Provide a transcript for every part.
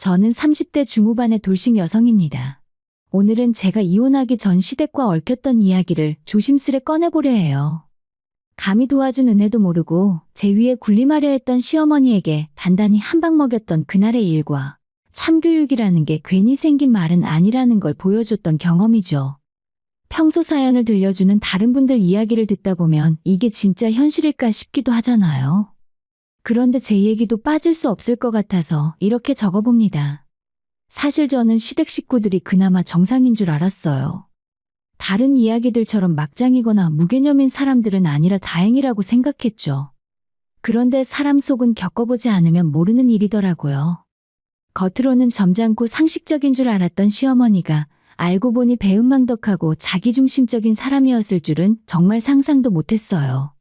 저는 30대 중후반의 돌싱 여성입니다. 오늘은 제가 이혼하기 전 시댁과 얽혔던 이야기를 조심스레 꺼내보려 해요. 감히 도와준 은혜도 모르고 제 위에 군림하려 했던 시어머니에게 단단히 한 방 먹였던 그날의 일과 참교육이라는 게 괜히 생긴 말은 아니라는 걸 보여줬던 경험이죠. 평소 사연을 들려주는 다른 분들 이야기를 듣다 보면 이게 진짜 현실일까 싶기도 하잖아요. 그런데 제 얘기도 빠질 수 없을 것 같아서 이렇게 적어봅니다. 사실 저는 시댁 식구들이 그나마 정상인 줄 알았어요. 다른 이야기들처럼 막장이거나 무개념인 사람들은 아니라 다행이라고 생각했죠. 그런데 사람 속은 겪어보지 않으면 모르는 일이더라고요. 겉으로는 점잖고 상식적인 줄 알았던 시어머니가 알고 보니 배은망덕하고 자기중심적인 사람이었을 줄은 정말 상상도 못했어요.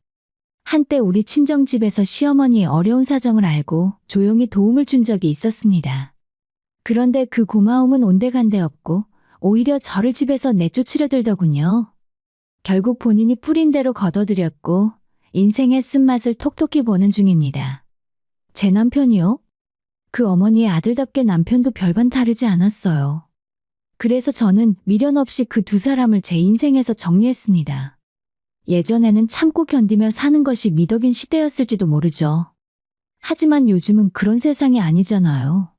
한때 우리 친정집에서 시어머니의 어려운 사정을 알고 조용히 도움을 준 적이 있었습니다. 그런데 그 고마움은 온데간데 없고 오히려 저를 집에서 내쫓으려 들더군요. 결국 본인이 뿌린 대로 거둬들였고 인생의 쓴맛을 톡톡히 보는 중입니다. 제 남편이요? 그 어머니의 아들답게 남편도 별반 다르지 않았어요. 그래서 저는 미련 없이 그 두 사람을 제 인생에서 정리했습니다. 예전에는 참고 견디며 사는 것이 미덕인 시대였을지도 모르죠. 하지만 요즘은 그런 세상이 아니잖아요.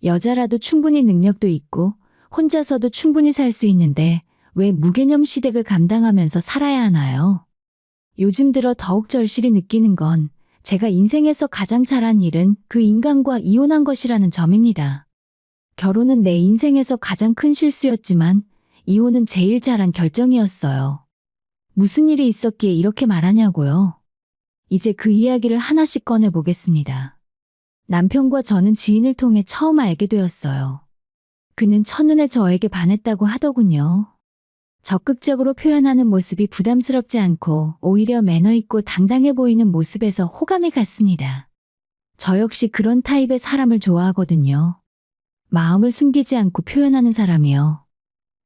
여자라도 충분히 능력도 있고 혼자서도 충분히 살 수 있는데 왜 무개념 시댁을 감당하면서 살아야 하나요? 요즘 들어 더욱 절실히 느끼는 건 제가 인생에서 가장 잘한 일은 그 인간과 이혼한 것이라는 점입니다. 결혼은 내 인생에서 가장 큰 실수였지만 이혼은 제일 잘한 결정이었어요. 무슨 일이 있었기에 이렇게 말하냐고요? 이제 그 이야기를 하나씩 꺼내보겠습니다. 남편과 저는 지인을 통해 처음 알게 되었어요. 그는 첫눈에 저에게 반했다고 하더군요. 적극적으로 표현하는 모습이 부담스럽지 않고 오히려 매너 있고 당당해 보이는 모습에서 호감이 갔습니다. 저 역시 그런 타입의 사람을 좋아하거든요. 마음을 숨기지 않고 표현하는 사람이요.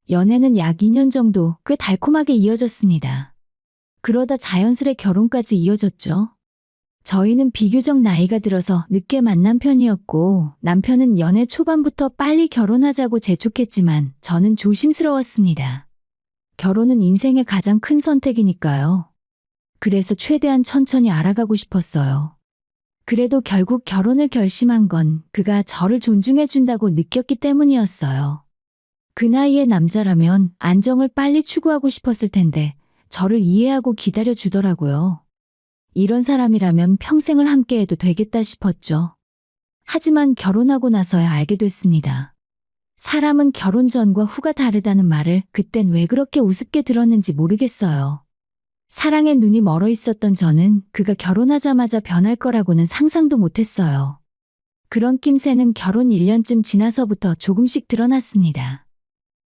연애는 약 2년 정도 꽤 달콤하게 이어졌습니다. 그러다 자연스레 결혼까지 이어졌죠. 저희는 비교적 나이가 들어서 늦게 만난 편이었고 남편은 연애 초반부터 빨리 결혼하자고 재촉했지만 저는 조심스러웠습니다. 결혼은 인생의 가장 큰 선택이니까요. 그래서 최대한 천천히 알아가고 싶었어요. 그래도 결국 결혼을 결심한 건 그가 저를 존중해준다고 느꼈기 때문이었어요. 그 나이의 남자라면 안정을 빨리 추구하고 싶었을 텐데 저를 이해하고 기다려주더라고요. 이런 사람이라면 평생을 함께해도 되겠다 싶었죠. 하지만 결혼하고 나서야 알게 됐습니다. 사람은 결혼 전과 후가 다르다는 말을 그땐 왜 그렇게 우습게 들었는지 모르겠어요. 사랑에 눈이 멀어 있었던 저는 그가 결혼하자마자 변할 거라고는 상상도 못했어요. 그런 낌새는 결혼 1년쯤 지나서부터 조금씩 드러났습니다.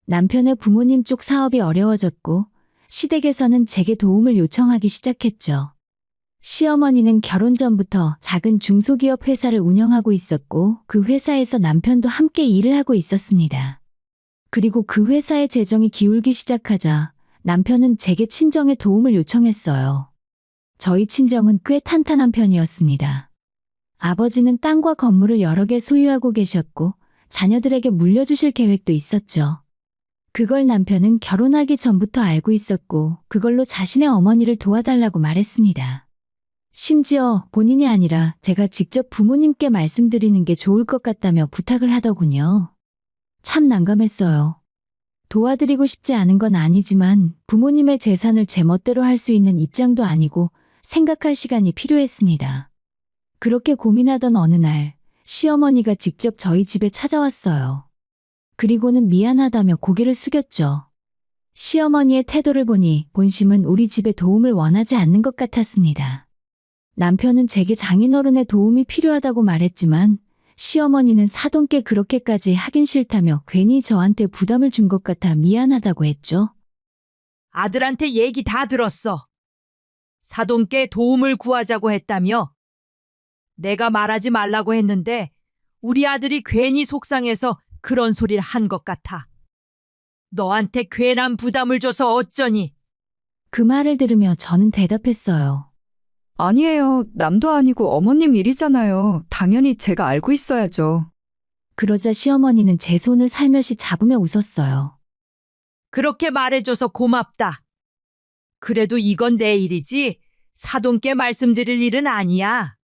남편의 부모님 쪽 사업이 어려워졌고 시댁에서는 제게 도움을 요청하기 시작했죠. 시어머니는 결혼 전부터 작은 중소기업 회사를 운영하고 있었고 그 회사에서 남편도 함께 일을 하고 있었습니다. 그리고 그 회사의 재정이 기울기 시작하자 남편은 제게 친정에 도움을 요청했어요. 저희 친정은 꽤 탄탄한 편이었습니다. 아버지는 땅과 건물을 여러 개 소유하고 계셨고 자녀들에게 물려주실 계획도 있었죠. 그걸 남편은 결혼하기 전부터 알고 있었고 그걸로 자신의 어머니를 도와달라고 말했습니다. 심지어 본인이 아니라 제가 직접 부모님께 말씀드리는 게 좋을 것 같다며 부탁을 하더군요. 참 난감했어요. 도와드리고 싶지 않은 건 아니지만 부모님의 재산을 제 멋대로 할 수 있는 입장도 아니고 생각할 시간이 필요했습니다. 그렇게 고민하던 어느 날 시어머니가 직접 저희 집에 찾아왔어요. 그리고는 미안하다며 고개를 숙였죠. 시어머니의 태도를 보니 본심은 우리 집에 도움을 원하지 않는 것 같았습니다. 남편은 제게 장인어른의 도움이 필요하다고 말했지만 시어머니는 사돈께 그렇게까지 하긴 싫다며 괜히 저한테 부담을 준 것 같아 미안하다고 했죠. 아들한테 얘기 다 들었어. 사돈께 도움을 구하자고 했다며? 내가 말하지 말라고 했는데 우리 아들이 괜히 속상해서 그런 소리를 한 것 같아. 너한테 괜한 부담을 줘서 어쩌니? 그 말을 들으며 저는 대답했어요. 아니에요. 남도 아니고 어머님 일이잖아요. 당연히 제가 알고 있어야죠. 그러자 시어머니는 제 손을 살며시 잡으며 웃었어요. 그렇게 말해줘서 고맙다. 그래도 이건 내 일이지 사돈께 말씀드릴 일은 아니야.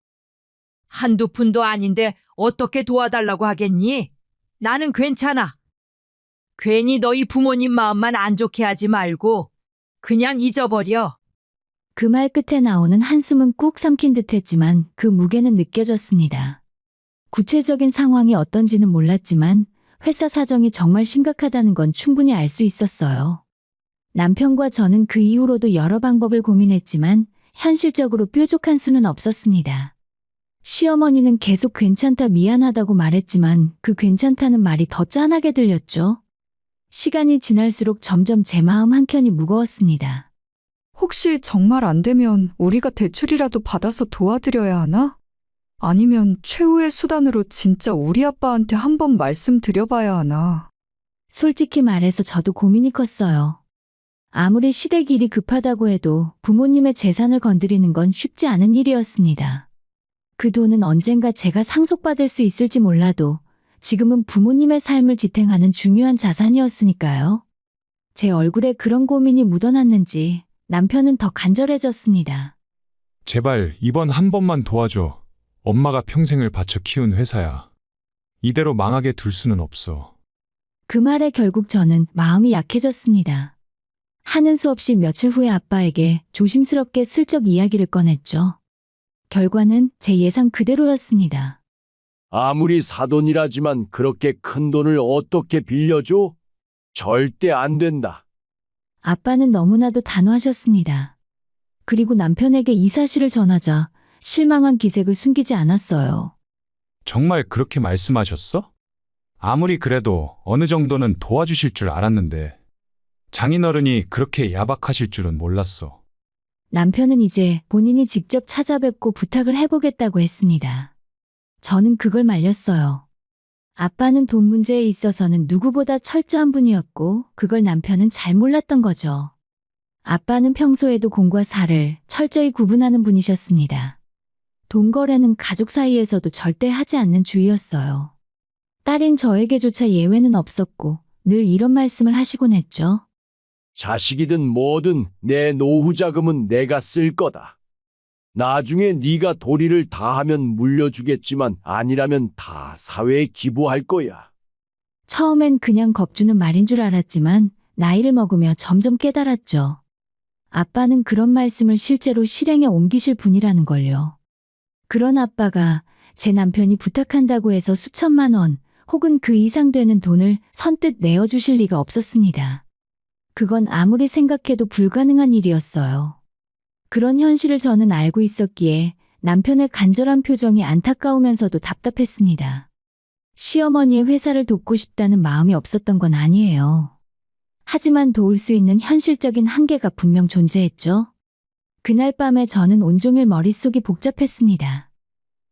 한두 푼도 아닌데 어떻게 도와달라고 하겠니? 나는 괜찮아. 괜히 너희 부모님 마음만 안 좋게 하지 말고 그냥 잊어버려. 그 말 끝에 나오는 한숨은 꾹 삼킨 듯 했지만 그 무게는 느껴졌습니다. 구체적인 상황이 어떤지는 몰랐지만 회사 사정이 정말 심각하다는 건 충분히 알 수 있었어요. 남편과 저는 그 이후로도 여러 방법을 고민했지만 현실적으로 뾰족한 수는 없었습니다. 시어머니는 계속 괜찮다 미안하다고 말했지만 그 괜찮다는 말이 더 짠하게 들렸죠. 시간이 지날수록 점점 제 마음 한켠이 무거웠습니다. 혹시 정말 안 되면 우리가 대출이라도 받아서 도와드려야 하나? 아니면 최후의 수단으로 진짜 우리 아빠한테 한번 말씀드려봐야 하나? 솔직히 말해서 저도 고민이 컸어요. 아무리 시댁 일이 급하다고 해도 부모님의 재산을 건드리는 건 쉽지 않은 일이었습니다. 그 돈은 언젠가 제가 상속받을 수 있을지 몰라도 지금은 부모님의 삶을 지탱하는 중요한 자산이었으니까요. 제 얼굴에 그런 고민이 묻어났는지 남편은 더 간절해졌습니다. 제발 이번 한 번만 도와줘. 엄마가 평생을 바쳐 키운 회사야. 이대로 망하게 둘 수는 없어. 그 말에 결국 저는 마음이 약해졌습니다. 하는 수 없이 며칠 후에 아빠에게 조심스럽게 슬쩍 이야기를 꺼냈죠. 결과는 제 예상 그대로였습니다. 아무리 사돈이라지만 그렇게 큰 돈을 어떻게 빌려줘? 절대 안 된다. 아빠는 너무나도 단호하셨습니다. 그리고 남편에게 이 사실을 전하자 실망한 기색을 숨기지 않았어요. 정말 그렇게 말씀하셨어? 아무리 그래도 어느 정도는 도와주실 줄 알았는데 장인어른이 그렇게 야박하실 줄은 몰랐어. 남편은 이제 본인이 직접 찾아뵙고 부탁을 해보겠다고 했습니다. 저는 그걸 말렸어요. 아빠는 돈 문제에 있어서는 누구보다 철저한 분이었고 그걸 남편은 잘 몰랐던 거죠. 아빠는 평소에도 공과 사를 철저히 구분하는 분이셨습니다. 돈 거래는 가족 사이에서도 절대 하지 않는 주의였어요. 딸인 저에게조차 예외는 없었고 늘 이런 말씀을 하시곤 했죠. 자식이든 뭐든 내 노후 자금은 내가 쓸 거다. 나중에 네가 도리를 다하면 물려주겠지만 아니라면 다 사회에 기부할 거야. 처음엔 그냥 겁주는 말인 줄 알았지만 나이를 먹으며 점점 깨달았죠. 아빠는 그런 말씀을 실제로 실행에 옮기실 분이라는 걸요. 그런 아빠가 제 남편이 부탁한다고 해서 수천만 원 혹은 그 이상 되는 돈을 선뜻 내어주실 리가 없었습니다. 그건 아무리 생각해도 불가능한 일이었어요. 그런 현실을 저는 알고 있었기에 남편의 간절한 표정이 안타까우면서도 답답했습니다. 시어머니의 회사를 돕고 싶다는 마음이 없었던 건 아니에요. 하지만 도울 수 있는 현실적인 한계가 분명 존재했죠. 그날 밤에 저는 온종일 머릿속이 복잡했습니다.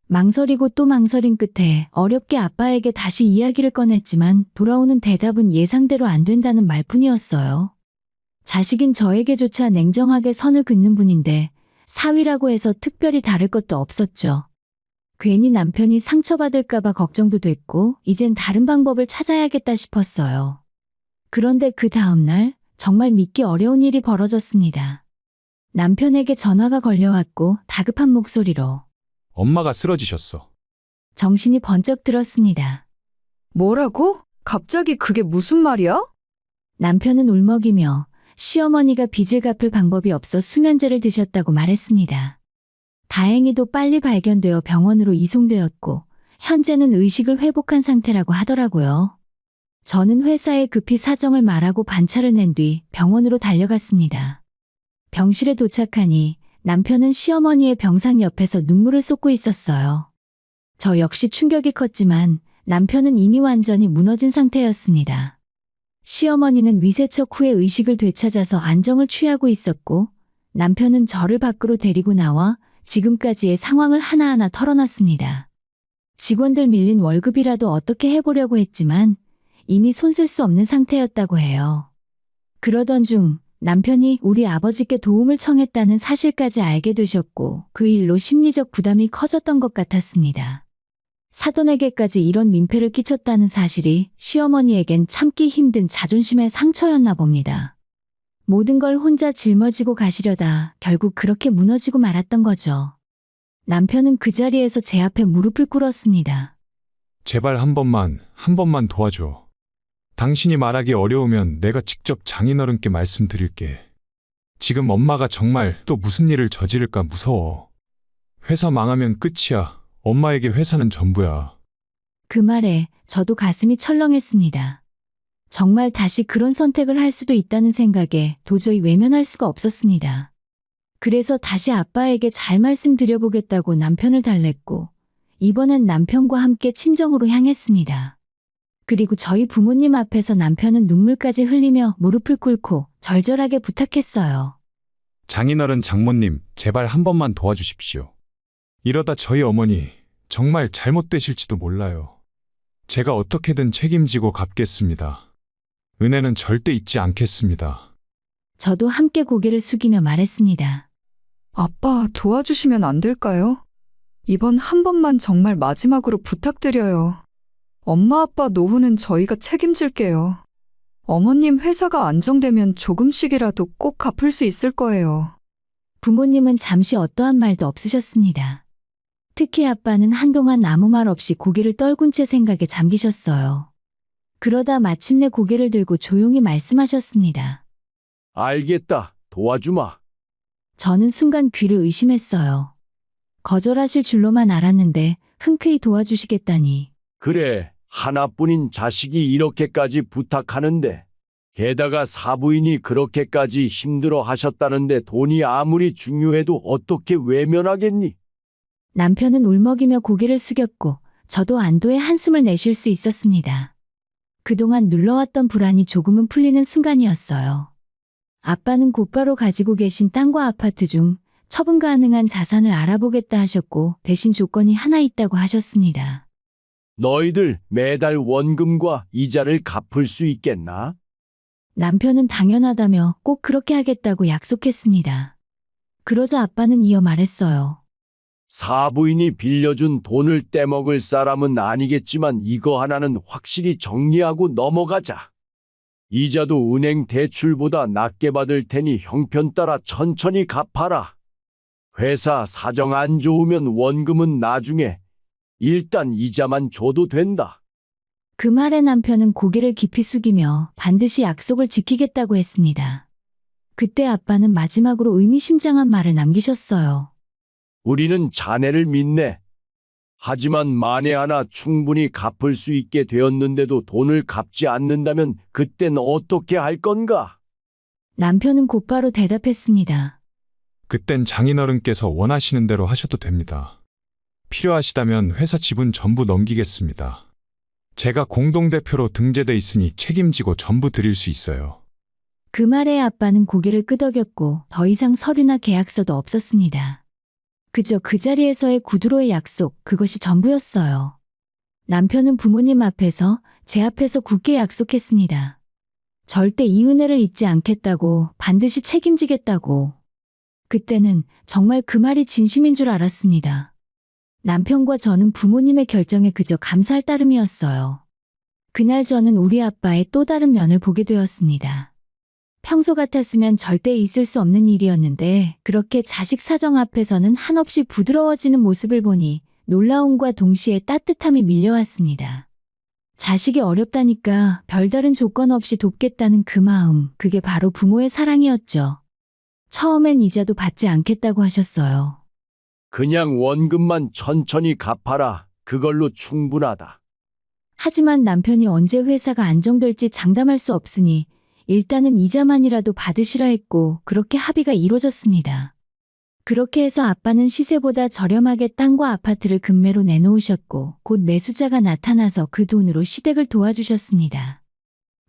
망설이고 또 망설인 끝에 어렵게 아빠에게 다시 이야기를 꺼냈지만 돌아오는 대답은 예상대로 안 된다는 말뿐이었어요. 자식인 저에게조차 냉정하게 선을 긋는 분인데 사위라고 해서 특별히 다를 것도 없었죠. 괜히 남편이 상처받을까봐 걱정도 됐고 이젠 다른 방법을 찾아야겠다 싶었어요. 그런데 그 다음날 정말 믿기 어려운 일이 벌어졌습니다. 남편에게 전화가 걸려왔고 다급한 목소리로 엄마가 쓰러지셨어. 정신이 번쩍 들었습니다. 뭐라고? 갑자기 그게 무슨 말이야? 남편은 울먹이며 시어머니가 빚을 갚을 방법이 없어 수면제를 드셨다고 말했습니다. 다행히도 빨리 발견되어 병원으로 이송되었고 현재는 의식을 회복한 상태라고 하더라고요. 저는 회사에 급히 사정을 말하고 반차를 낸 뒤 병원으로 달려갔습니다. 병실에 도착하니 남편은 시어머니의 병상 옆에서 눈물을 쏟고 있었어요. 저 역시 충격이 컸지만 남편은 이미 완전히 무너진 상태였습니다. 시어머니는 위세척 후에 의식을 되찾아서 안정을 취하고 있었고 남편은 저를 밖으로 데리고 나와 지금까지의 상황을 하나하나 털어놨습니다. 직원들 밀린 월급이라도 어떻게 해보려고 했지만 이미 손쓸 수 없는 상태였다고 해요. 그러던 중 남편이 우리 아버지께 도움을 청했다는 사실까지 알게 되셨고 그 일로 심리적 부담이 커졌던 것 같았습니다. 사돈에게까지 이런 민폐를 끼쳤다는 사실이 시어머니에겐 참기 힘든 자존심의 상처였나 봅니다. 모든 걸 혼자 짊어지고 가시려다 결국 그렇게 무너지고 말았던 거죠. 남편은 그 자리에서 제 앞에 무릎을 꿇었습니다. 제발 한 번만 도와줘. 당신이 말하기 어려우면 내가 직접 장인어른께 말씀드릴게. 지금 엄마가 정말 또 무슨 일을 저지를까 무서워. 회사 망하면 끝이야. 엄마에게 회사는 전부야. 그 말에 저도 가슴이 철렁했습니다. 정말 다시 그런 선택을 할 수도 있다는 생각에 도저히 외면할 수가 없었습니다. 그래서 다시 아빠에게 잘 말씀드려보겠다고 남편을 달랬고, 이번엔 남편과 함께 친정으로 향했습니다. 그리고 저희 부모님 앞에서 남편은 눈물까지 흘리며 무릎을 꿇고 절절하게 부탁했어요. 장인어른 장모님, 제발 한 번만 도와주십시오. 이러다 저희 어머니 정말 잘못되실지도 몰라요. 제가 어떻게든 책임지고 갚겠습니다. 은혜는 절대 잊지 않겠습니다. 저도 함께 고개를 숙이며 말했습니다. 아빠 도와주시면 안 될까요? 이번 한 번만 정말 마지막으로 부탁드려요. 엄마 아빠 노후는 저희가 책임질게요. 어머님 회사가 안정되면 조금씩이라도 꼭 갚을 수 있을 거예요. 부모님은 잠시 어떠한 말도 없으셨습니다. 특히 아빠는 한동안 아무 말 없이 고개를 떨군 채 생각에 잠기셨어요. 그러다 마침내 고개를 들고 조용히 말씀하셨습니다. 알겠다. 도와주마. 저는 순간 귀를 의심했어요. 거절하실 줄로만 알았는데 흔쾌히 도와주시겠다니. 그래, 하나뿐인 자식이 이렇게까지 부탁하는데, 게다가 사부인이 그렇게까지 힘들어 하셨다는데 돈이 아무리 중요해도 어떻게 외면하겠니? 남편은 울먹이며 고개를 숙였고 저도 안도의 한숨을 내쉴 수 있었습니다. 그동안 눌러왔던 불안이 조금은 풀리는 순간이었어요. 아빠는 곧바로 가지고 계신 땅과 아파트 중 처분 가능한 자산을 알아보겠다 하셨고 대신 조건이 하나 있다고 하셨습니다. 너희들 매달 원금과 이자를 갚을 수 있겠나? 남편은 당연하다며 꼭 그렇게 하겠다고 약속했습니다. 그러자 아빠는 이어 말했어요. 사부인이 빌려준 돈을 떼먹을 사람은 아니겠지만 이거 하나는 확실히 정리하고 넘어가자. 이자도 은행 대출보다 낮게 받을 테니 형편 따라 천천히 갚아라. 회사 사정 안 좋으면 원금은 나중에 일단 이자만 줘도 된다. 그 말에 남편은 고개를 깊이 숙이며 반드시 약속을 지키겠다고 했습니다. 그때 아빠는 마지막으로 의미심장한 말을 남기셨어요. 우리는 자네를 믿네. 하지만 만에 하나 충분히 갚을 수 있게 되었는데도 돈을 갚지 않는다면 그땐 어떻게 할 건가? 남편은 곧바로 대답했습니다. 그땐 장인어른께서 원하시는 대로 하셔도 됩니다. 필요하시다면 회사 지분 전부 넘기겠습니다. 제가 공동대표로 등재돼 있으니 책임지고 전부 드릴 수 있어요. 그 말에 아빠는 고개를 끄덕였고 더 이상 서류나 계약서도 없었습니다. 그저 그 자리에서의 구두로의 약속, 그것이 전부였어요. 남편은 부모님 앞에서, 제 앞에서 굳게 약속했습니다. 절대 이 은혜를 잊지 않겠다고, 반드시 책임지겠다고. 그때는 정말 그 말이 진심인 줄 알았습니다. 남편과 저는 부모님의 결정에 그저 감사할 따름이었어요. 그날 저는 우리 아빠의 또 다른 면을 보게 되었습니다. 평소 같았으면 절대 있을 수 없는 일이었는데 그렇게 자식 사정 앞에서는 한없이 부드러워지는 모습을 보니 놀라움과 동시에 따뜻함이 밀려왔습니다. 자식이 어렵다니까 별다른 조건 없이 돕겠다는 그 마음, 그게 바로 부모의 사랑이었죠. 처음엔 이자도 받지 않겠다고 하셨어요. 그냥 원금만 천천히 갚아라. 그걸로 충분하다. 하지만 남편이 언제 회사가 안정될지 장담할 수 없으니 일단은 이자만이라도 받으시라 했고 그렇게 합의가 이루어졌습니다. 그렇게 해서 아빠는 시세보다 저렴하게 땅과 아파트를 금매로 내놓으셨고 곧 매수자가 나타나서 그 돈으로 시댁을 도와주셨습니다.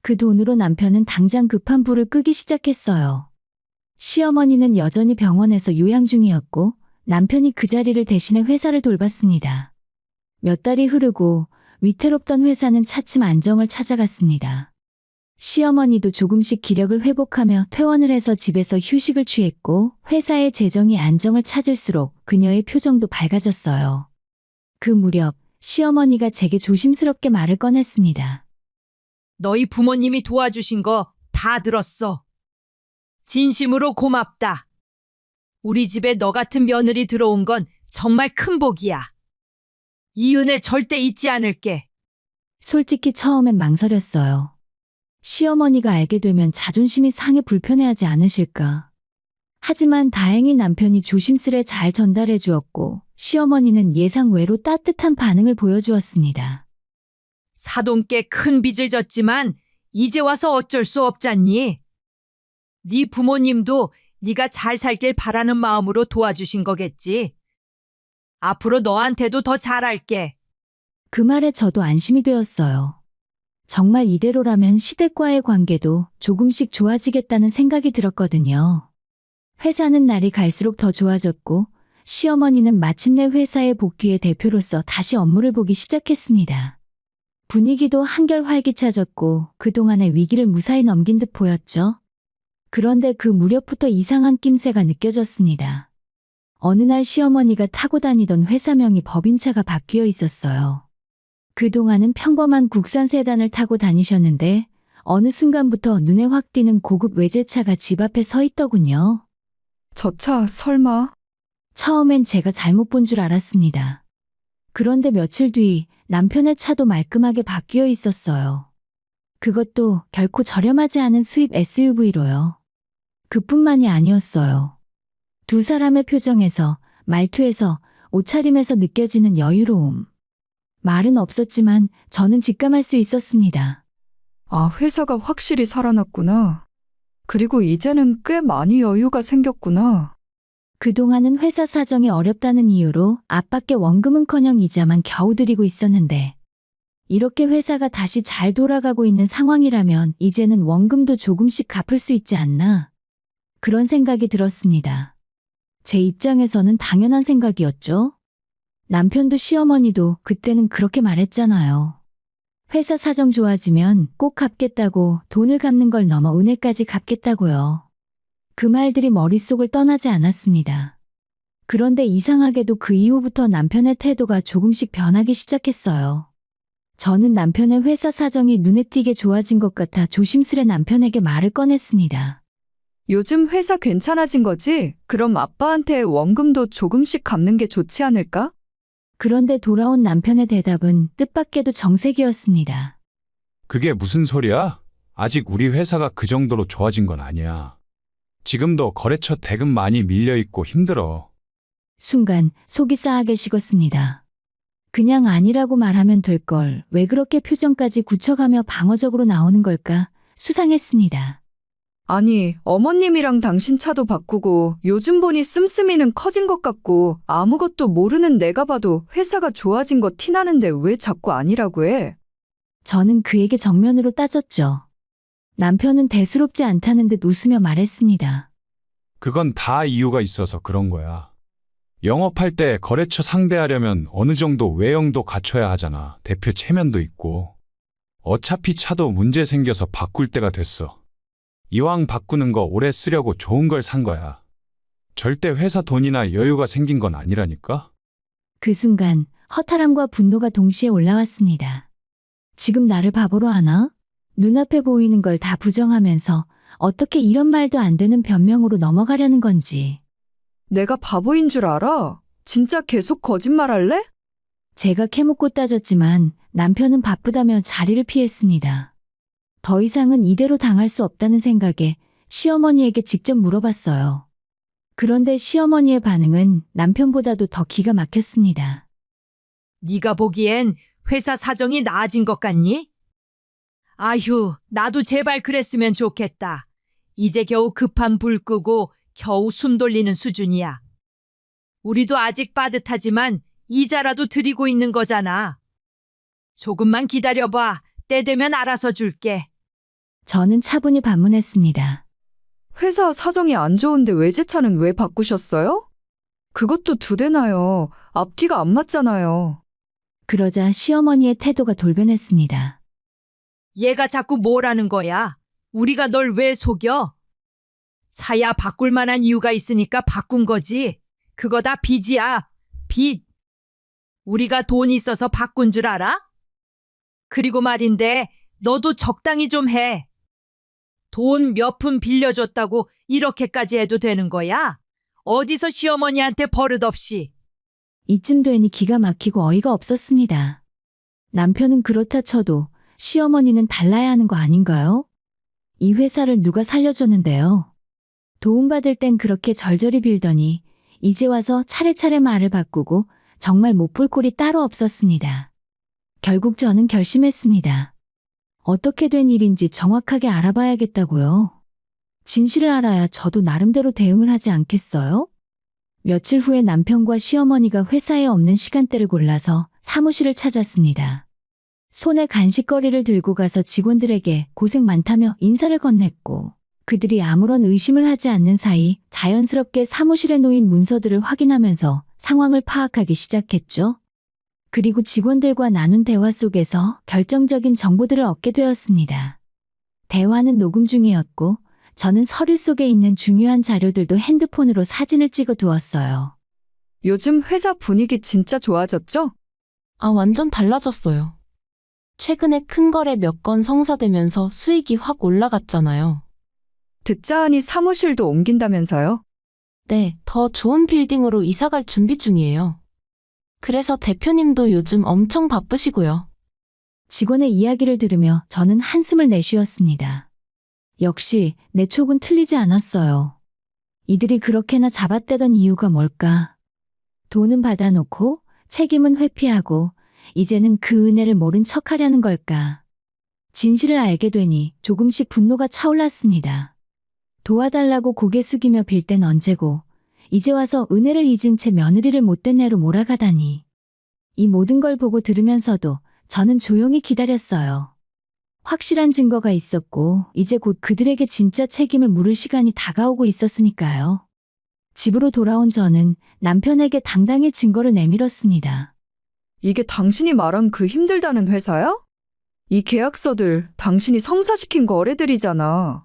그 돈으로 남편은 당장 급한 불을 끄기 시작했어요. 시어머니는 여전히 병원에서 요양 중이었고 남편이 그 자리를 대신해 회사를 돌봤습니다. 몇 달이 흐르고 위태롭던 회사는 차츰 안정을 찾아갔습니다. 시어머니도 조금씩 기력을 회복하며 퇴원을 해서 집에서 휴식을 취했고 회사의 재정이 안정을 찾을수록 그녀의 표정도 밝아졌어요. 그 무렵 시어머니가 제게 조심스럽게 말을 꺼냈습니다. 너희 부모님이 도와주신 거 다 들었어. 진심으로 고맙다. 우리 집에 너 같은 며느리 들어온 건 정말 큰 복이야. 이 은혜 절대 잊지 않을게. 솔직히 처음엔 망설였어요. 시어머니가 알게 되면 자존심이 상해 불편해하지 않으실까. 하지만 다행히 남편이 조심스레 잘 전달해 주었고 시어머니는 예상 외로 따뜻한 반응을 보여주었습니다. 사돈께 큰 빚을 졌지만 이제 와서 어쩔 수 없잖니. 네 부모님도 네가 잘 살길 바라는 마음으로 도와주신 거겠지. 앞으로 너한테도 더 잘할게. 그 말에 저도 안심이 되었어요. 정말 이대로라면 시댁과의 관계도 조금씩 좋아지겠다는 생각이 들었거든요. 회사는 날이 갈수록 더 좋아졌고 시어머니는 마침내 회사에 복귀해 대표로서 다시 업무를 보기 시작했습니다. 분위기도 한결 활기차졌고 그동안의 위기를 무사히 넘긴 듯 보였죠. 그런데 그 무렵부터 이상한 낌새가 느껴졌습니다. 어느 날 시어머니가 타고 다니던 회사명이 법인차가 바뀌어 있었어요. 그동안은 평범한 국산 세단을 타고 다니셨는데 어느 순간부터 눈에 확 띄는 고급 외제차가 집 앞에 서 있더군요. 저 차 설마? 처음엔 제가 잘못 본 줄 알았습니다. 그런데 며칠 뒤 남편의 차도 말끔하게 바뀌어 있었어요. 그것도 결코 저렴하지 않은 수입 SUV로요. 그뿐만이 아니었어요. 두 사람의 표정에서, 말투에서, 옷차림에서 느껴지는 여유로움. 말은 없었지만 저는 직감할 수 있었습니다. 아, 회사가 확실히 살아났구나. 그리고 이제는 꽤 많이 여유가 생겼구나. 그동안은 회사 사정이 어렵다는 이유로 앞밖에 원금은커녕 이자만 겨우 드리고 있었는데 이렇게 회사가 다시 잘 돌아가고 있는 상황이라면 이제는 원금도 조금씩 갚을 수 있지 않나. 그런 생각이 들었습니다. 제 입장에서는 당연한 생각이었죠. 남편도 시어머니도 그때는 그렇게 말했잖아요. 회사 사정 좋아지면 꼭 갚겠다고, 돈을 갚는 걸 넘어 은혜까지 갚겠다고요. 그 말들이 머릿속을 떠나지 않았습니다. 그런데 이상하게도 그 이후부터 남편의 태도가 조금씩 변하기 시작했어요. 저는 남편의 회사 사정이 눈에 띄게 좋아진 것 같아 조심스레 남편에게 말을 꺼냈습니다. 요즘 회사 괜찮아진 거지? 그럼 아빠한테 원금도 조금씩 갚는 게 좋지 않을까? 그런데 돌아온 남편의 대답은 뜻밖에도 정색이었습니다. 그게 무슨 소리야? 아직 우리 회사가 그 정도로 좋아진 건 아니야. 지금도 거래처 대금 많이 밀려있고 힘들어. 순간 속이 싸하게 식었습니다. 그냥 아니라고 말하면 될 걸 왜 그렇게 표정까지 굳혀가며 방어적으로 나오는 걸까 수상했습니다. 아니, 어머님이랑 당신 차도 바꾸고 요즘 보니 씀씀이는 커진 것 같고 아무것도 모르는 내가 봐도 회사가 좋아진 거 티나는데 왜 자꾸 아니라고 해? 저는 그에게 정면으로 따졌죠. 남편은 대수롭지 않다는 듯 웃으며 말했습니다. 그건 다 이유가 있어서 그런 거야. 영업할 때 거래처 상대하려면 어느 정도 외형도 갖춰야 하잖아. 대표 체면도 있고. 어차피 차도 문제 생겨서 바꿀 때가 됐어. 이왕 바꾸는 거 오래 쓰려고 좋은 걸 산 거야. 절대 회사 돈이나 여유가 생긴 건 아니라니까? 그 순간 허탈함과 분노가 동시에 올라왔습니다. 지금 나를 바보로 하나? 눈앞에 보이는 걸 다 부정하면서 어떻게 이런 말도 안 되는 변명으로 넘어가려는 건지. 내가 바보인 줄 알아? 진짜 계속 거짓말할래? 제가 캐묻고 따졌지만 남편은 바쁘다며 자리를 피했습니다. 더 이상은 이대로 당할 수 없다는 생각에 시어머니에게 직접 물어봤어요. 그런데 시어머니의 반응은 남편보다도 더 기가 막혔습니다. 네가 보기엔 회사 사정이 나아진 것 같니? 아휴, 나도 제발 그랬으면 좋겠다. 이제 겨우 급한 불 끄고 겨우 숨 돌리는 수준이야. 우리도 아직 빠듯하지만 이자라도 드리고 있는 거잖아. 조금만 기다려봐. 때 되면 알아서 줄게. 저는 차분히 반문했습니다. 회사 사정이 안 좋은데 외제차는 왜 바꾸셨어요? 그것도 2대나요. 앞뒤가 안 맞잖아요. 그러자 시어머니의 태도가 돌변했습니다. 얘가 자꾸 뭐라는 거야? 우리가 널 왜 속여? 차야 바꿀 만한 이유가 있으니까 바꾼 거지. 그거 다 빚이야. 빚. 우리가 돈 있어서 바꾼 줄 알아? 그리고 말인데 너도 적당히 좀 해. 돈 몇 푼 빌려줬다고 이렇게까지 해도 되는 거야? 어디서 시어머니한테 버릇없이. 이쯤 되니 기가 막히고 어이가 없었습니다. 남편은 그렇다 쳐도 시어머니는 달라야 하는 거 아닌가요? 이 회사를 누가 살려줬는데요. 도움받을 땐 그렇게 절절히 빌더니 이제 와서 차례차례 말을 바꾸고 정말 못 볼 꼴이 따로 없었습니다. 결국 저는 결심했습니다. 어떻게 된 일인지 정확하게 알아봐야겠다고요. 진실을 알아야 저도 나름대로 대응을 하지 않겠어요? 며칠 후에 남편과 시어머니가 회사에 없는 시간대를 골라서 사무실을 찾았습니다. 손에 간식거리를 들고 가서 직원들에게 고생 많다며 인사를 건넸고 그들이 아무런 의심을 하지 않는 사이 자연스럽게 사무실에 놓인 문서들을 확인하면서 상황을 파악하기 시작했죠. 그리고 직원들과 나눈 대화 속에서 결정적인 정보들을 얻게 되었습니다. 대화는 녹음 중이었고 저는 서류 속에 있는 중요한 자료들도 핸드폰으로 사진을 찍어 두었어요. 요즘 회사 분위기 진짜 좋아졌죠? 아, 완전 달라졌어요. 최근에 큰 거래 몇 건 성사되면서 수익이 확 올라갔잖아요. 듣자 하니 사무실도 옮긴다면서요? 네, 더 좋은 빌딩으로 이사갈 준비 중이에요. 그래서 대표님도 요즘 엄청 바쁘시고요. 직원의 이야기를 들으며 저는 한숨을 내쉬었습니다. 역시 내 촉은 틀리지 않았어요. 이들이 그렇게나 잡아떼던 이유가 뭘까? 돈은 받아놓고 책임은 회피하고 이제는 그 은혜를 모른 척하려는 걸까? 진실을 알게 되니 조금씩 분노가 차올랐습니다. 도와달라고 고개 숙이며 빌 땐 언제고 이제 와서 은혜를 잊은 채 며느리를 못된 애로 몰아가다니. 이 모든 걸 보고 들으면서도 저는 조용히 기다렸어요. 확실한 증거가 있었고 이제 곧 그들에게 진짜 책임을 물을 시간이 다가오고 있었으니까요. 집으로 돌아온 저는 남편에게 당당히 증거를 내밀었습니다. 이게 당신이 말한 그 힘들다는 회사야? 이 계약서들 당신이 성사시킨 거래들이잖아.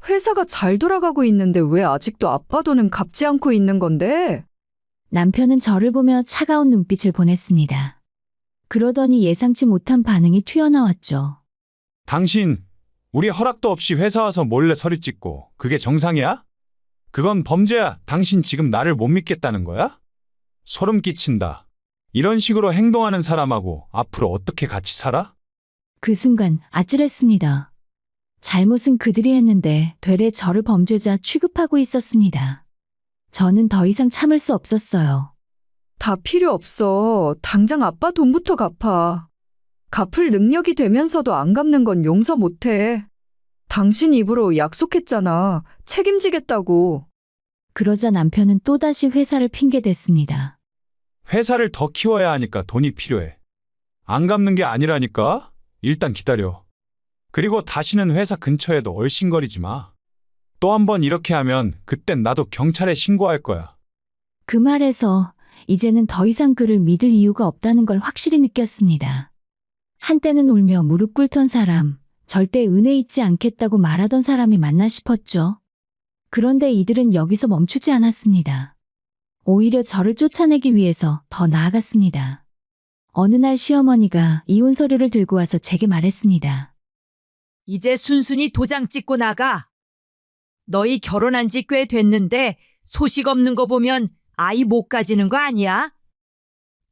회사가 잘 돌아가고 있는데 왜 아직도 아빠 돈은 갚지 않고 있는 건데? 남편은 저를 보며 차가운 눈빛을 보냈습니다. 그러더니 예상치 못한 반응이 튀어나왔죠. 당신, 우리 허락도 없이 회사 와서 몰래 서류 찍고 그게 정상이야? 그건 범죄야. 당신 지금 나를 못 믿겠다는 거야? 소름 끼친다. 이런 식으로 행동하는 사람하고 앞으로 어떻게 같이 살아? 그 순간 아찔했습니다. 잘못은 그들이 했는데 되레 저를 범죄자 취급하고 있었습니다. 저는 더 이상 참을 수 없었어요. 다 필요 없어. 당장 아빠 돈부터 갚아. 갚을 능력이 되면서도 안 갚는 건 용서 못해. 당신 입으로 약속했잖아. 책임지겠다고. 그러자 남편은 또다시 회사를 핑계댔습니다. 회사를 더 키워야 하니까 돈이 필요해. 안 갚는 게 아니라니까? 일단 기다려. 그리고 다시는 회사 근처에도 얼씬거리지 마. 또 한 번 이렇게 하면 그땐 나도 경찰에 신고할 거야. 그 말에서 이제는 더 이상 그를 믿을 이유가 없다는 걸 확실히 느꼈습니다. 한때는 울며 무릎 꿇던 사람, 절대 은혜 잊지 않겠다고 말하던 사람이 맞나 싶었죠. 그런데 이들은 여기서 멈추지 않았습니다. 오히려 저를 쫓아내기 위해서 더 나아갔습니다. 어느 날 시어머니가 이혼 서류를 들고 와서 제게 말했습니다. 이제 순순히 도장 찍고 나가. 너희 결혼한 지 꽤 됐는데 소식 없는 거 보면 아이 못 가지는 거 아니야?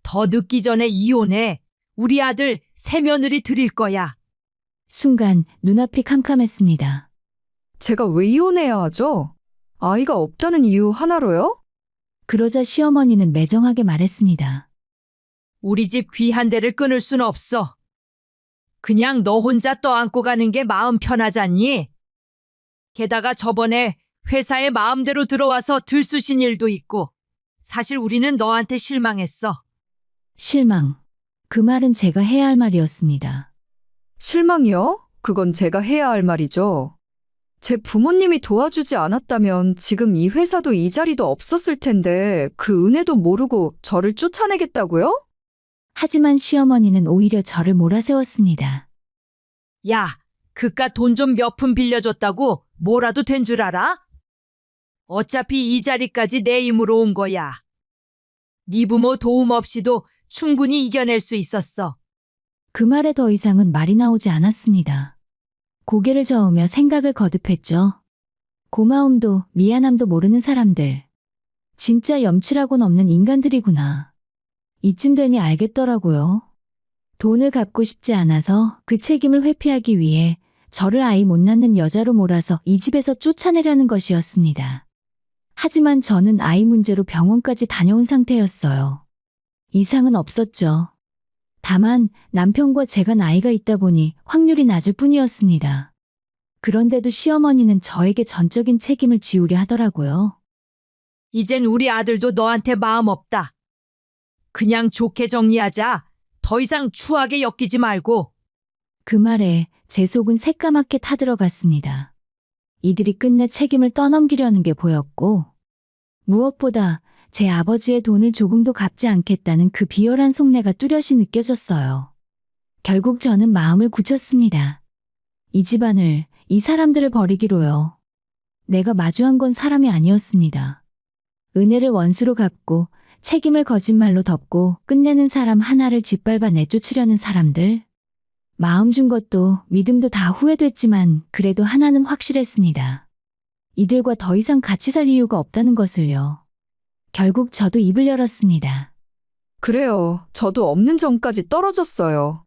더 늦기 전에 이혼해. 우리 아들 새 며느리 드릴 거야. 순간 눈앞이 캄캄했습니다. 제가 왜 이혼해야 하죠? 아이가 없다는 이유 하나로요? 그러자 시어머니는 매정하게 말했습니다. 우리 집 귀한 데를 끊을 순 없어. 그냥 너 혼자 떠안고 가는 게 마음 편하잖니? 게다가 저번에 회사에 마음대로 들어와서 들쑤신 일도 있고 사실 우리는 너한테 실망했어. 실망. 그 말은 제가 해야 할 말이었습니다. 실망이요? 그건 제가 해야 할 말이죠. 제 부모님이 도와주지 않았다면 지금 이 회사도 이 자리도 없었을 텐데 그 은혜도 모르고 저를 쫓아내겠다고요? 하지만 시어머니는 오히려 저를 몰아세웠습니다. 야, 그깟 돈 좀 몇 푼 빌려줬다고 뭐라도 된 줄 알아? 어차피 이 자리까지 내 힘으로 온 거야. 네 부모 도움 없이도 충분히 이겨낼 수 있었어. 그 말에 더 이상은 말이 나오지 않았습니다. 고개를 저으며 생각을 거듭했죠. 고마움도 미안함도 모르는 사람들. 진짜 염치라고는 없는 인간들이구나. 이쯤 되니 알겠더라고요. 돈을 갚고 싶지 않아서 그 책임을 회피하기 위해 저를 아이 못 낳는 여자로 몰아서 이 집에서 쫓아내려는 것이었습니다. 하지만 저는 아이 문제로 병원까지 다녀온 상태였어요. 이상은 없었죠. 다만 남편과 제가 나이가 있다 보니 확률이 낮을 뿐이었습니다. 그런데도 시어머니는 저에게 전적인 책임을 지우려 하더라고요. 이젠 우리 아들도 너한테 마음 없다. 그냥 좋게 정리하자. 더 이상 추하게 엮이지 말고. 그 말에 제 속은 새까맣게 타들어갔습니다. 이들이 끝내 책임을 떠넘기려는 게 보였고, 무엇보다 제 아버지의 돈을 조금도 갚지 않겠다는 그 비열한 속내가 뚜렷이 느껴졌어요. 결국 저는 마음을 굳혔습니다. 이 집안을, 이 사람들을 버리기로요. 내가 마주한 건 사람이 아니었습니다. 은혜를 원수로 갚고 책임을 거짓말로 덮고 끝내는 사람 하나를 짓밟아 내쫓으려는 사람들. 마음 준 것도 믿음도 다 후회됐지만 그래도 하나는 확실했습니다. 이들과 더 이상 같이 살 이유가 없다는 것을요. 결국 저도 입을 열었습니다. 그래요. 저도 없는 정까지 떨어졌어요.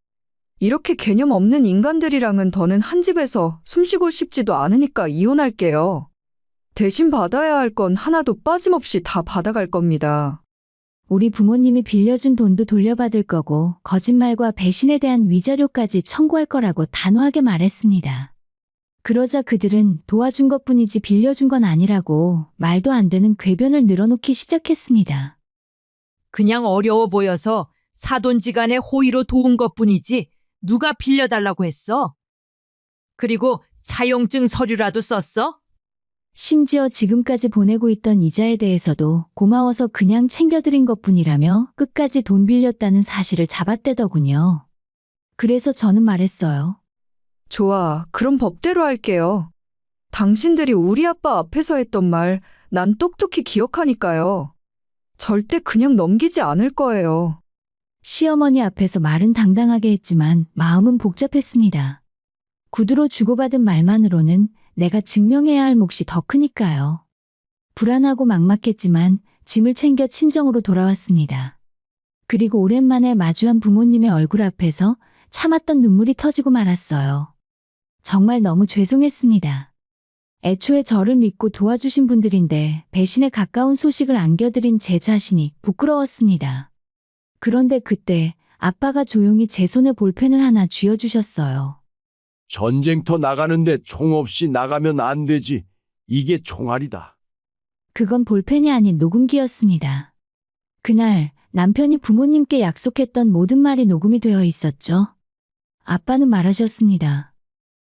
이렇게 개념 없는 인간들이랑은 더는 한 집에서 숨쉬고 싶지도 않으니까 이혼할게요. 대신 받아야 할 건 하나도 빠짐없이 다 받아갈 겁니다. 우리 부모님이 빌려준 돈도 돌려받을 거고 거짓말과 배신에 대한 위자료까지 청구할 거라고 단호하게 말했습니다. 그러자 그들은 도와준 것뿐이지 빌려준 건 아니라고 말도 안 되는 궤변을 늘어놓기 시작했습니다. 그냥 어려워 보여서 사돈지간의 호의로 도운 것뿐이지 누가 빌려달라고 했어? 그리고 차용증 서류라도 썼어? 심지어 지금까지 보내고 있던 이자에 대해서도 고마워서 그냥 챙겨드린 것뿐이라며 끝까지 돈 빌렸다는 사실을 잡아떼더군요. 그래서 저는 말했어요. 좋아, 그럼 법대로 할게요. 당신들이 우리 아빠 앞에서 했던 말, 난 똑똑히 기억하니까요. 절대 그냥 넘기지 않을 거예요. 시어머니 앞에서 말은 당당하게 했지만 마음은 복잡했습니다. 구두로 주고받은 말만으로는 내가 증명해야 할 몫이 더 크니까요. 불안하고 막막했지만 짐을 챙겨 친정으로 돌아왔습니다. 그리고 오랜만에 마주한 부모님의 얼굴 앞에서 참았던 눈물이 터지고 말았어요. 정말 너무 죄송했습니다. 애초에 저를 믿고 도와주신 분들인데 배신에 가까운 소식을 안겨드린 제 자신이 부끄러웠습니다. 그런데 그때 아빠가 조용히 제 손에 볼펜을 하나 쥐어주셨어요. 전쟁터 나가는데 총 없이 나가면 안 되지. 이게 총알이다. 그건 볼펜이 아닌 녹음기였습니다. 그날 남편이 부모님께 약속했던 모든 말이 녹음이 되어 있었죠. 아빠는 말하셨습니다.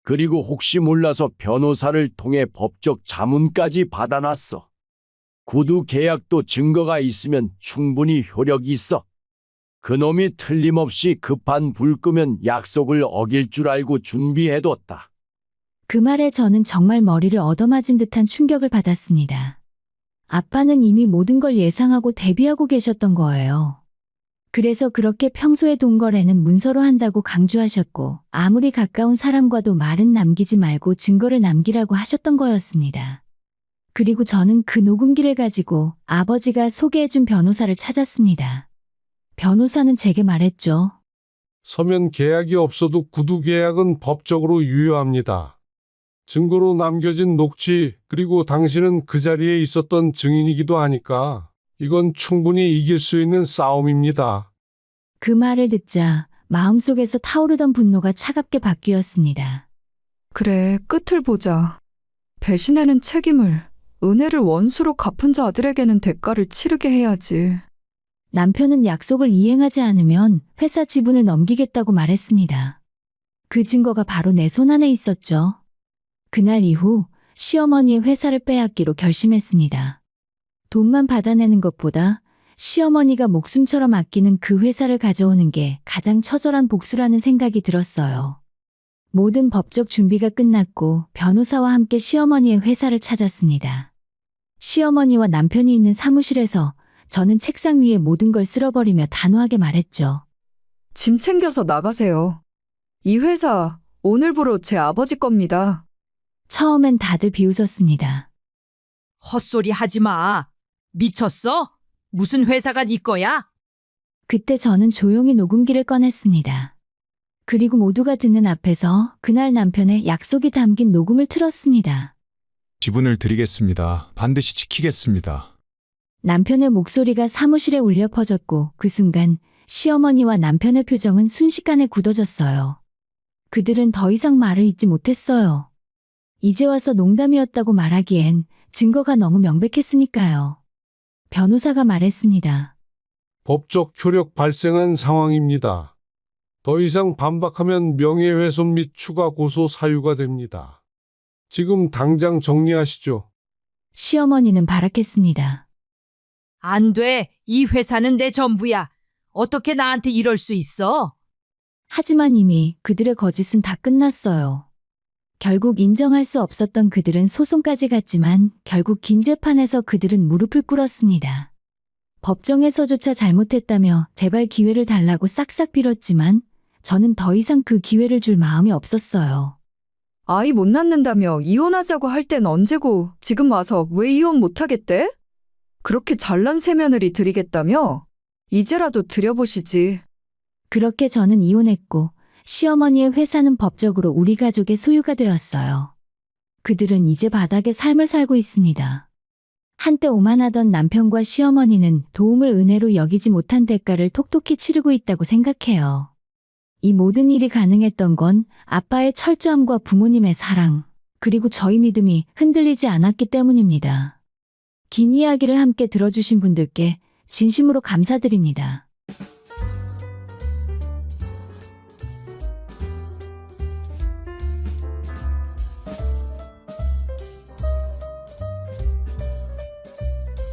그리고 혹시 몰라서 변호사를 통해 법적 자문까지 받아놨어. 구두 계약도 증거가 있으면 충분히 효력이 있어. 그놈이 틀림없이 급한 불 끄면 약속을 어길 줄 알고 준비해뒀다. 그 말에 저는 정말 머리를 얻어맞은 듯한 충격을 받았습니다. 아빠는 이미 모든 걸 예상하고 대비하고 계셨던 거예요. 그래서 그렇게 평소에 돈 거래는 문서로 한다고 강조하셨고 아무리 가까운 사람과도 말은 남기지 말고 증거를 남기라고 하셨던 거였습니다. 그리고 저는 그 녹음기를 가지고 아버지가 소개해준 변호사를 찾았습니다. 변호사는 제게 말했죠. 서면 계약이 없어도 구두 계약은 법적으로 유효합니다. 증거로 남겨진 녹취, 그리고 당신은 그 자리에 있었던 증인이기도 하니까 이건 충분히 이길 수 있는 싸움입니다. 그 말을 듣자 마음속에서 타오르던 분노가 차갑게 바뀌었습니다. 그래, 끝을 보자. 배신에는 책임을, 은혜를 원수로 갚은 자들에게는 대가를 치르게 해야지. 남편은 약속을 이행하지 않으면 회사 지분을 넘기겠다고 말했습니다. 그 증거가 바로 내 손 안에 있었죠. 그날 이후 시어머니의 회사를 빼앗기로 결심했습니다. 돈만 받아내는 것보다 시어머니가 목숨처럼 아끼는 그 회사를 가져오는 게 가장 처절한 복수라는 생각이 들었어요. 모든 법적 준비가 끝났고 변호사와 함께 시어머니의 회사를 찾았습니다. 시어머니와 남편이 있는 사무실에서 저는 책상 위에 모든 걸 쓸어버리며 단호하게 말했죠. 짐 챙겨서 나가세요. 이 회사 오늘부로 제 아버지 겁니다. 처음엔 다들 비웃었습니다. 헛소리 하지 마. 미쳤어? 무슨 회사가 네 거야? 그때 저는 조용히 녹음기를 꺼냈습니다. 그리고 모두가 듣는 앞에서 그날 남편의 약속이 담긴 녹음을 틀었습니다. 지분을 드리겠습니다. 반드시 지키겠습니다. 남편의 목소리가 사무실에 울려 퍼졌고 그 순간 시어머니와 남편의 표정은 순식간에 굳어졌어요. 그들은 더 이상 말을 잇지 못했어요. 이제 와서 농담이었다고 말하기엔 증거가 너무 명백했으니까요. 변호사가 말했습니다. 법적 효력 발생한 상황입니다. 더 이상 반박하면 명예훼손 및 추가 고소 사유가 됩니다. 지금 당장 정리하시죠. 시어머니는 발악했습니다. 안 돼. 이 회사는 내 전부야. 어떻게 나한테 이럴 수 있어? 하지만 이미 그들의 거짓은 다 끝났어요. 결국 인정할 수 없었던 그들은 소송까지 갔지만 결국 긴 재판에서 그들은 무릎을 꿇었습니다. 법정에서조차 잘못했다며 제발 기회를 달라고 싹싹 빌었지만 저는 더 이상 그 기회를 줄 마음이 없었어요. 아이 못 낳는다며 이혼하자고 할 땐 언제고 지금 와서 왜 이혼 못하겠대? 그렇게 잘난 새며느리 드리겠다며? 이제라도 드려보시지. 그렇게 저는 이혼했고 시어머니의 회사는 법적으로 우리 가족의 소유가 되었어요. 그들은 이제 바닥의 삶을 살고 있습니다. 한때 오만하던 남편과 시어머니는 도움을 은혜로 여기지 못한 대가를 톡톡히 치르고 있다고 생각해요. 이 모든 일이 가능했던 건 아빠의 철저함과 부모님의 사랑, 그리고 저희 믿음이 흔들리지 않았기 때문입니다. 긴 이야기를 함께 들어주신 분들께 진심으로 감사드립니다.